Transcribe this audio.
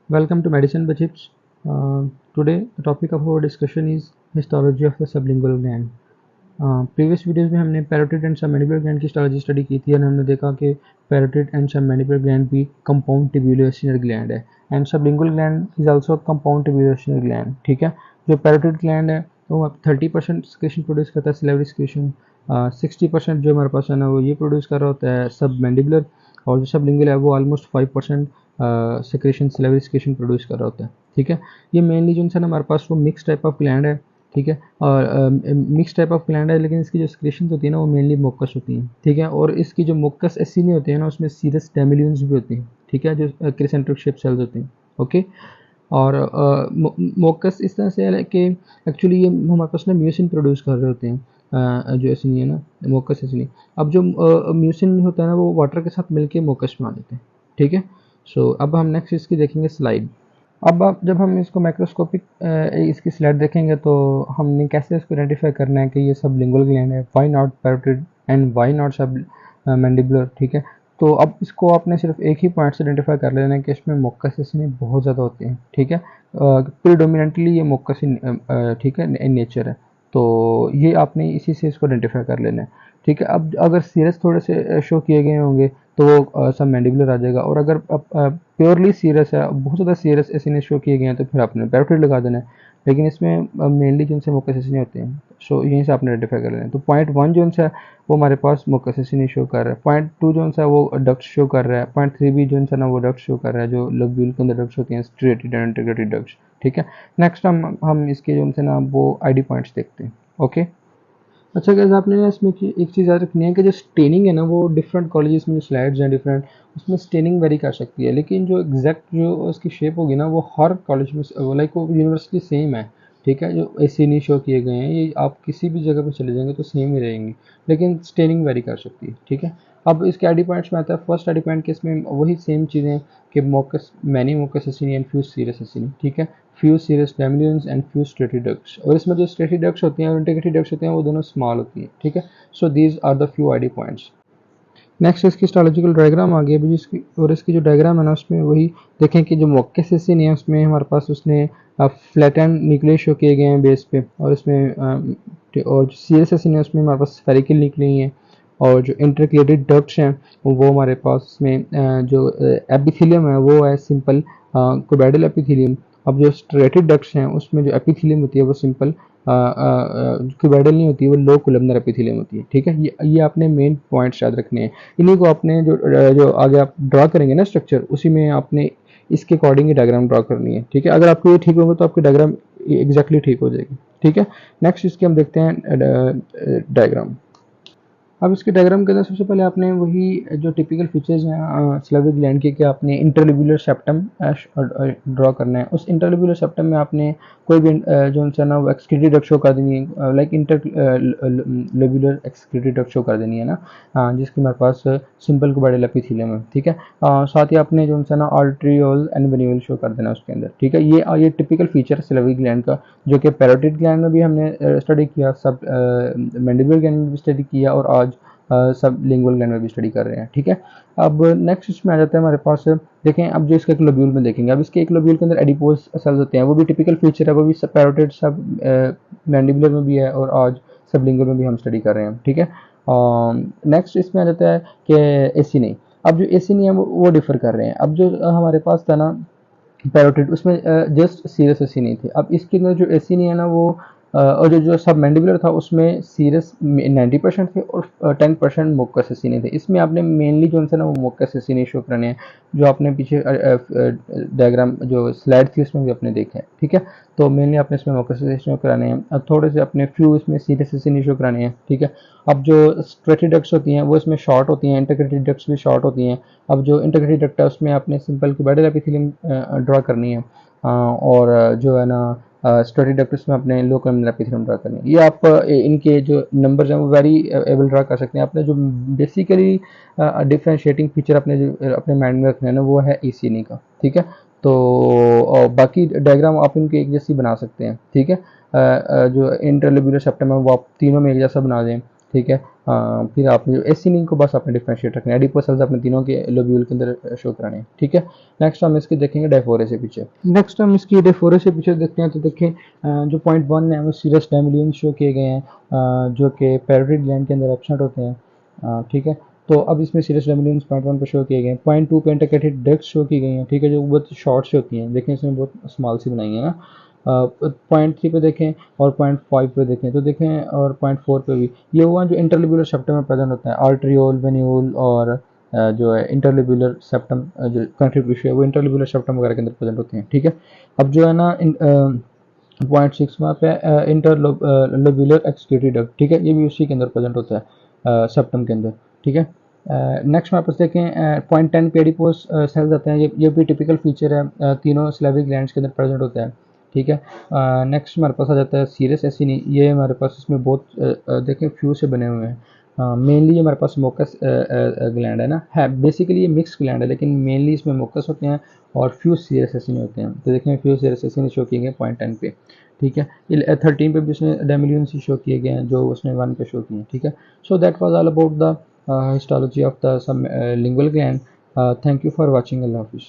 Welcome to Medicine by Chips. Today the topic of our discussion is histology of the sublingual gland. Previous videos में हमने parotid and submandibular gland की histology study की थी और हमने देखा कि पैरोटिड एंड सबमैंडिबुलर ग्लैंड भी कंपाउंड ट्यूब्यूलर ग्लैंड है and sublingual gland is also compound tubular gland. ठीक है, जो पैरोटिड ग्लैंड है वो 30% सिक्रेशन प्रोड्यूस करता है, सिलेवरी सिक्रेशन। 60% जो हमारे पास है ना वो ये प्रोड्यूस कर रहा होता है सबमैंडिबुलर, और जो सबलिंगुअल है वो almost 5% secretion salivary secretion produce कर रहा होता है। ठीक है, ये मेनली जो है ना हमारे पास वो मिक्स टाइप ऑफ ग्लैंड है। ठीक है, और मिक्स टाइप ऑफ ग्लैंड है, लेकिन इसकी जो सिक्रेशन होती है ना वो मेनली मोकस होती हैं। ठीक है, और इसकी जो मोकस एसिनी होते हैं ना उसमें सीरस डेमिलियंस भी होती हैं। ठीक है, जो क्रिसेंट्रिक शेप सेल्स होते हैं। ओके, और मोकस इस तरह से है कि एक्चुअली ये हमारे पास ना म्यूसिन प्रोड्यूस कर रहे होते हैं। जो एसिनी है ना, मोकस एसिनी। अब जो म्यूसिन होता है ना वो वाटर के साथ मिलके मोकस बना देते हैं। ठीक है, सो अब हम नेक्स्ट इसकी देखेंगे स्लाइड। अब आप जब हम इसको माइक्रोस्कोपिक इसकी स्लाइड देखेंगे तो हमने कैसे इसको आइडेंटिफाई करना है कि ये सब लिंगुअल ग्लैंड है, why not parotid and why not सब मैंडिबुलर। ठीक है, तो अब इसको आपने सिर्फ एक ही पॉइंट से आइडेंटिफाई कर लेना है कि इसमें मोकस बहुत ज़्यादा होते हैं। ठीक है, प्रीडोमिनेंटली ये मोकस ठीक है इन नेचर है, तो ये आपने इसी से इसको आइडेंटिफाई कर लेना है। ठीक है, अब अगर सीरस थोड़े से शो किए गए होंगे तो वो सब मैंडिबुलर आ जाएगा, और अगर प्योरली सीरस है, बहुत ज़्यादा सीरस एसिनी शो किए गए हैं तो फिर आपने पैरोटिड लगा देना है। लेकिन इसमें मेनली जिनसे मोकस एसिनी होते हैं, सो यहीं से आपने आइडेंटिफाई कर लेना है। तो पॉइंट 1 जो है वो हमारे पास मोकस एसिनी शो कर रहा है, पॉइंट 2 जो है वो डक्ट शो कर रहा है, पॉइंट 3 भी जो है ना वो डक्ट शो कर रहा है, जो लोब्यूल के अंदर डक्ट्स होती हैं, स्ट्रेटेड एंड इंटीग्रेटेड डक्ट्स। ठीक है, नेक्स्ट हम इसके जो है ना वो आईडी पॉइंट्स देखते हैं। ओके, अच्छा गाइस, आपने इसमें एक चीज़ याद रखनी है कि जो स्टेनिंग है ना वो डिफरेंट कॉलेजेस में जो स्लाइड्स हैं डिफरेंट, उसमें स्टेनिंग वेरी कर सकती है, लेकिन जो एग्जैक्ट जो उसकी शेप होगी ना वो हर कॉलेज में लाइक वो यूनिवर्सिटी सेम है। ठीक है, जो ऐसे नहीं शो किए गए हैं ये आप किसी भी जगह पे चले जाएंगे तो सेम ही रहेंगी, लेकिन स्टेनिंग वेरी कर सकती है। ठीक है, अब इसके आईडी पॉइंट्स में आता है, फर्स्ट आईडी पॉइंट के इसमें वही सेम चीज़ें कि mucous many mucous acini and few serous acini. ठीक है, few serous demilunes and few striated ducts, और इसमें जो स्ट्रेटी डक्ट्स होती हैं और इंटीग्रेटेड डक्ट्स होते हैं वो दोनों स्मॉल होती हैं। ठीक है, so these are the few ID points. Next इसकी हिस्टोलॉजिकल डायग्राम आ गई अभी जिसकी, और इसकी जो डायग्राम है ना उसमें वही देखें कि जो मोकस एसिनी है उसमें हमारे पास उसने फ्लैटन न्यूक्लियस शो किए गए हैं बेस पे, और इसमें और जो सीरस एसिनी है उसमें हमारे पास स्फेरिकल न्यूक्लियस हैं, और जो इंटरक्लेटेड डक्ट्स हैं वो हमारे पास उसमें जो एपिथेलियम है वो है सिंपल क्यूबैडल एपिथेलियम। अब जो स्ट्रेटेड डक्ट्स हैं उसमें जो एपिथेलियम होती है वो सिंपल क्यूबैडल नहीं होती है, वो लो कोलमनर एपिथेलियम होती है। ठीक है, ये आपने मेन पॉइंट्स याद रखने हैं। इन्हीं को आपने जो आगे आप ड्रा करेंगे ना स्ट्रक्चर, उसी में आपने इसके अकॉर्डिंग ही डायग्राम ड्रा करनी है। ठीक है, अगर आपको ये ठीक होगा तो आपकी डायग्राम एग्जैक्टली ठीक हो जाएगी। ठीक है, नेक्स्ट इसके हम देखते हैं डायग्राम। अब इसके डायग्राम के अंदर सबसे पहले आपने वही जो टिपिकल फीचर्स हैं सिलेवरी ग्लैंड के, कि आपने इंटरलिब्यूलर सेप्टम ड्रॉ करना है। उस इंटरलिब्यूलर सेप्टम में आपने कोई भी जो है ना वो एक्सक्रीटरी डक्ट शो कर देनी है, लाइक इंटरलिब्यूलर एक्सक्रीटरी डक्ट शो कर देनी है ना, जिसके हमारे पास सिंपल क्यूबैडल एपिथेलियम है। ठीक है, साथ ही आपने जो है ना आर्टरियोल एंड वेन्यूल शो कर देना उसके अंदर। ठीक है, ये टिपिकल फीचर है सिलेवरी ग्लैंड का, जो कि पैरोटिड ग्लैंड में भी हमने स्टडी किया, सब मैंडिबुलर ग्लैंड में भी स्टडी किया, और आज सब लिंगुअल ग्लैंड में भी स्टडी कर रहे हैं। ठीक है, अब नेक्स्ट इसमें आ जाता है हमारे पास, देखें अब जो इसके एक लोब्यूल में देखेंगे, अब इसके एक लोब्यूल के अंदर एडिपोज सेल्स होते हैं, वो भी टिपिकल फीचर है, वो भी सब पैरोटिड सब मैंडिबुलर में भी है, और आज सब लिंगुअल में भी हम स्टडी कर रहे हैं। ठीक है, नेक्स्ट इसमें आ जाता है कि एसी नहीं, अब जो एसी नहीं है वो डिफर कर रहे हैं। अब जो हमारे पास था ना पैरोटिड, उसमें जस्ट सीरस एसी नहीं थी। अब इसके अंदर जो एसी नहीं है ना वो और जो सब मैंडिबुलर था उसमें सीरस 90% थे, और 10% मोकस एसी नहीं थे। इसमें आपने मेनली जो है ना वो मोकस एसी नहीं शो कराने हैं, जो आपने पीछे डायग्राम जो स्लाइड थी उसमें भी आपने देखा है। ठीक है, तो मेनली आपने इसमें मोकस एसी शो कराने हैं, थोड़े से अपने फ्यू इसमें सीरस एसी नहीं शो कराने हैं। ठीक है, अब जो स्ट्रेटेड डक्ट्स होती हैं वो इसमें शॉर्ट होती हैं, इंटीग्रेटेड डक्ट्स भी शॉर्ट होती हैं। अब जो इंटीग्रेटेड डक्ट है उसमें आपने सिंपल क्यूबैडल एपिथेलियम ड्रा करनी है, और जो है ना स्टडी डक्ट्स में अपने लो कलमनर एपिथेलियम ड्रा करनी है। ये आप इनके जो नंबर्स हैं वो वेरी एबल ड्रा कर सकते हैं। आपने जो बेसिकली डिफ्रेंशिएटिंग फीचर अपने जो अपने माइंड में रखना है ना वो है ECNE का। ठीक है, तो बाकी डायग्राम आप इनके एक जैसी बना सकते हैं। ठीक है, जो इंटरलिब्यूलर सेप्टम है वो आप तीनों में एक जैसा बना दें। ठीक है। फिर आपने जो एसिनी को बस आपने डिफरेंशिएट रखना है, एडिपोज सेल्स अपने तीनों के लोब्यूल के अंदर शो कराने हैं, ठीक है। नेक्स्ट हम इसकी देखेंगे डायफोरे पिक्चर। नेक्स्ट हम इसकी डायफोरे पिक्चर देखते हैं, तो देखें जो पॉइंट 1 है वो सीरस डैमिलियन शो किए गए हैं, जो कि पैरोटिड ग्लैंड के अंदर एब्सेंट होते हैं, ठीक है। तो अब इसमें सीरस डैमिलियंस पॉइंट 1 पे शो किए गए हैं, पॉइंट 2 पे इंटरकेटेड डक्ट्स शो की गई हैं, ठीक है, जो बहुत शॉर्ट से होती हैं, देखें इसमें बहुत स्मॉल सी बनाई है ना। पॉइंट 3 पे देखें और पॉइंट 5 पे देखें, तो देखें और पॉइंट 4 पे भी ये हुआ जो इंटरलिब्यूलर सेप्टम में प्रेजेंट होता है, आर्ट्रियोल, वेन्यूल और जो है इंटरलिब्यूलर सेप्टम, जो कंक्रीट टिश्यू है वो इंटरलिब्यूलर सेप्टम वगैरह के अंदर प्रेजेंट होते हैं, ठीक है। अब जो है ना पॉइंट 6 वहाँ पे इंटरलोब्यूलर एक्सक्रीटरी डक्ट, ठीक है, ये भी उसी के अंदर प्रेजेंट होता है सेप्टम के अंदर, ठीक है। नेक्स्ट हमारे पास देखें पॉइंट 10 पे एडिपोज सेल्स आते हैं, ये भी टिपिकल फीचर है, तीनों स्लेविक ग्लैंड्स के अंदर प्रेजेंट होता है, ठीक है। नेक्स्ट हमारे पास आ जाता है सीरस एसिनी, ये हमारे पास इसमें बहुत देखें फ्यू से बने हुए हैं, मेनली ये हमारे पास मोकस ग्लैंड है ना, है बेसिकली ये मिक्स ग्लैंड है, लेकिन मेनली इसमें मोकस होते हैं और फ्यू सीरस एसिनी होते हैं, तो देखें फ्यू सीरस एसिनी शो किए गए पॉइंट 10 पे, ठीक है। 13 पे भी उसने डैमिलियंस शो किए गए हैं जो उसने 1 पे शो किए हैं, ठीक है। So that was all about the histology of the sublingual gland. Thank you for watching. Allah Hafiz.